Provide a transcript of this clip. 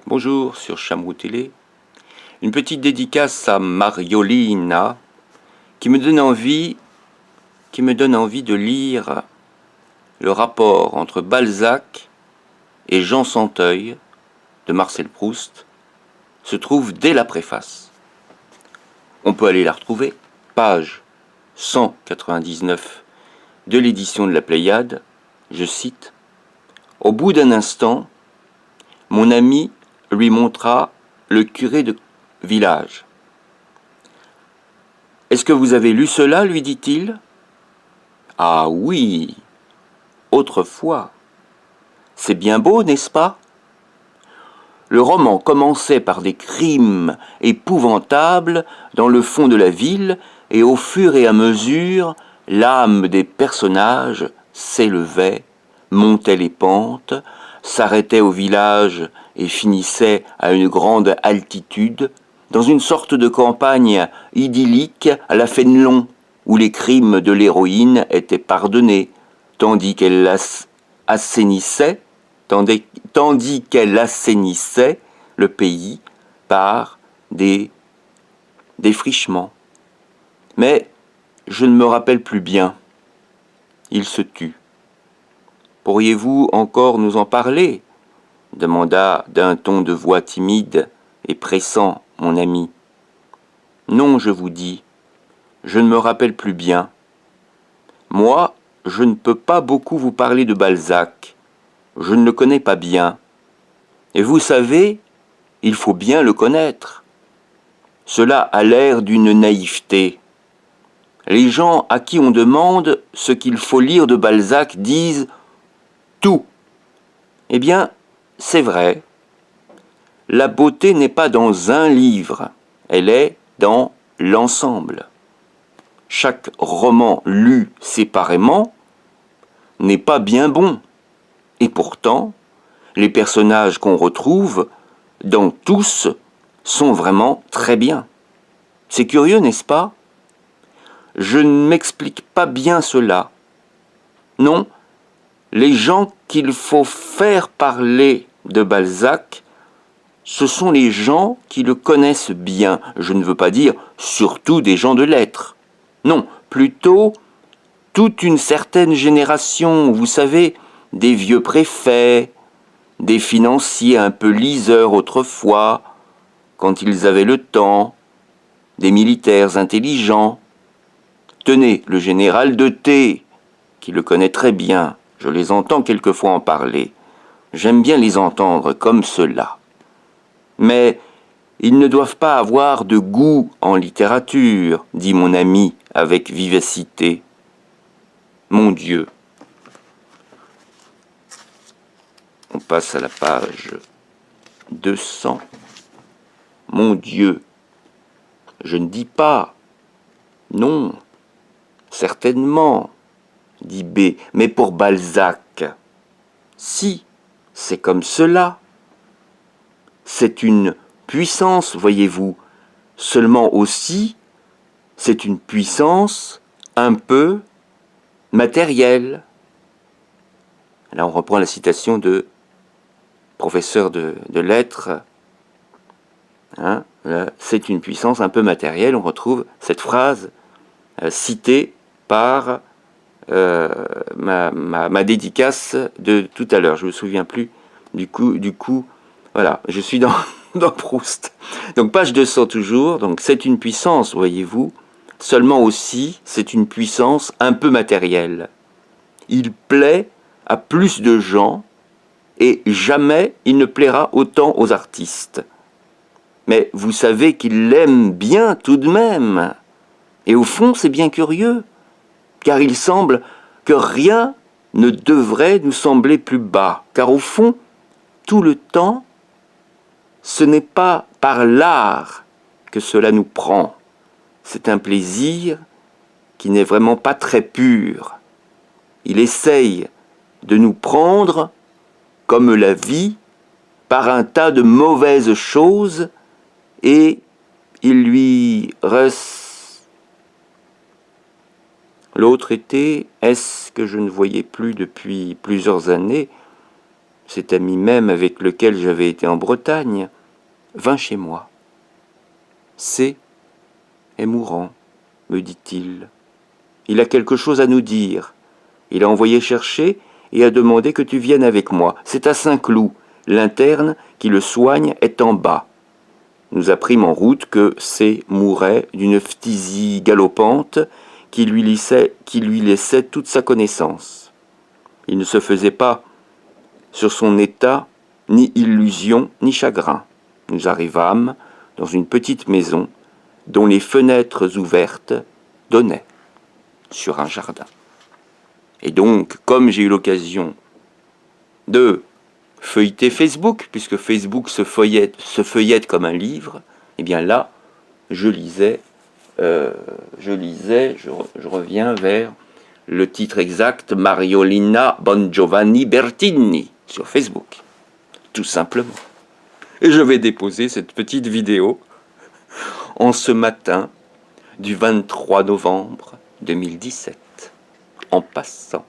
Bonjour sur Chamrou Télé. Une petite dédicace à Mariolina qui me donne envie de lire le rapport entre Balzac et Jean Santeuil de Marcel Proust se trouve dès la préface. On peut aller la retrouver, page 199 de l'édition de la Pléiade, je cite: « Au bout d'un instant, mon ami lui montra le curé de village. « Est-ce que vous avez lu cela, lui dit-il. Ah oui, autrefois. C'est bien beau, n'est-ce pas? Le roman commençait par des crimes épouvantables dans le fond de la ville, et au fur et à mesure, l'âme des personnages s'élevait, montait les pentes, s'arrêtait au village et finissait à une grande altitude, dans une sorte de campagne idyllique à la Fénelon, où les crimes de l'héroïne étaient pardonnés, tandis qu'elle assainissait le pays par des défrichements. Mais je ne me rappelle plus bien. Il se tut. Pourriez-vous encore nous en parler? Demanda d'un ton de voix timide et pressant mon ami. Non, je vous dis, je ne me rappelle plus bien. Moi, je ne peux pas beaucoup vous parler de Balzac. Je ne le connais pas bien. Et vous savez, il faut bien le connaître. Cela a l'air d'une naïveté. Les gens à qui on demande ce qu'il faut lire de Balzac disent tout. Eh bien, c'est vrai. La beauté n'est pas dans un livre, elle est dans l'ensemble. Chaque roman lu séparément n'est pas bien bon. Et pourtant, les personnages qu'on retrouve dans tous sont vraiment très bien. C'est curieux, n'est-ce pas? Je ne m'explique pas bien cela. Non, les gens qu'il faut faire parler de Balzac, ce sont les gens qui le connaissent bien. Je ne veux pas dire surtout des gens de lettres. Non, plutôt toute une certaine génération, vous savez, des vieux préfets, des financiers un peu liseurs autrefois, quand ils avaient le temps, des militaires intelligents. Tenez, le général de T, qui le connaît très bien, je les entends quelquefois en parler. J'aime bien les entendre comme cela. Mais ils ne doivent pas avoir de goût en littérature, dit mon ami avec vivacité. Mon Dieu. On passe à la page 200. Mon Dieu. Je ne dis pas. Non. Certainement, dit B. Mais pour Balzac, si, c'est comme cela. C'est une puissance, voyez-vous. Seulement aussi, c'est une puissance un peu matérielle. Là, on reprend la citation de professeur de lettres. Hein, c'est une puissance un peu matérielle. On retrouve cette phrase citée par ma dédicace de tout à l'heure. Je ne me souviens plus du coup, voilà, je suis dans Proust. Donc page 200 toujours, donc c'est une puissance, voyez-vous, seulement aussi c'est une puissance un peu matérielle. Il plaît à plus de gens et jamais il ne plaira autant aux artistes. Mais vous savez qu'il l'aime bien tout de même. Et au fond, c'est bien curieux, car il semble que rien ne devrait nous sembler plus bas, car au fond, tout le temps, ce n'est pas par l'art que cela nous prend. C'est un plaisir qui n'est vraiment pas très pur. Il essaye de nous prendre, comme la vie, par un tas de mauvaises choses, et il lui reste. L'autre était, est-ce que je ne voyais plus depuis plusieurs années, cet ami même avec lequel j'avais été en Bretagne, vint chez moi. C est mourant, me dit-il. Il a quelque chose à nous dire. Il a envoyé chercher et a demandé que tu viennes avec moi. C'est à Saint-Cloud. L'interne qui le soigne est en bas. Nous apprîmes en route que C mourait d'une phtisie galopante qui lui laissait toute sa connaissance. Il ne se faisait pas sur son état ni illusion ni chagrin. Nous arrivâmes dans une petite maison dont les fenêtres ouvertes donnaient sur un jardin. Et donc, comme j'ai eu l'occasion de feuilleter Facebook, puisque Facebook se feuillette comme un livre, et bien là, je reviens vers le titre exact, Mariolina Bongiovanni Bertini, sur Facebook, tout simplement. Et je vais déposer cette petite vidéo en ce matin du 23 novembre 2017, en passant.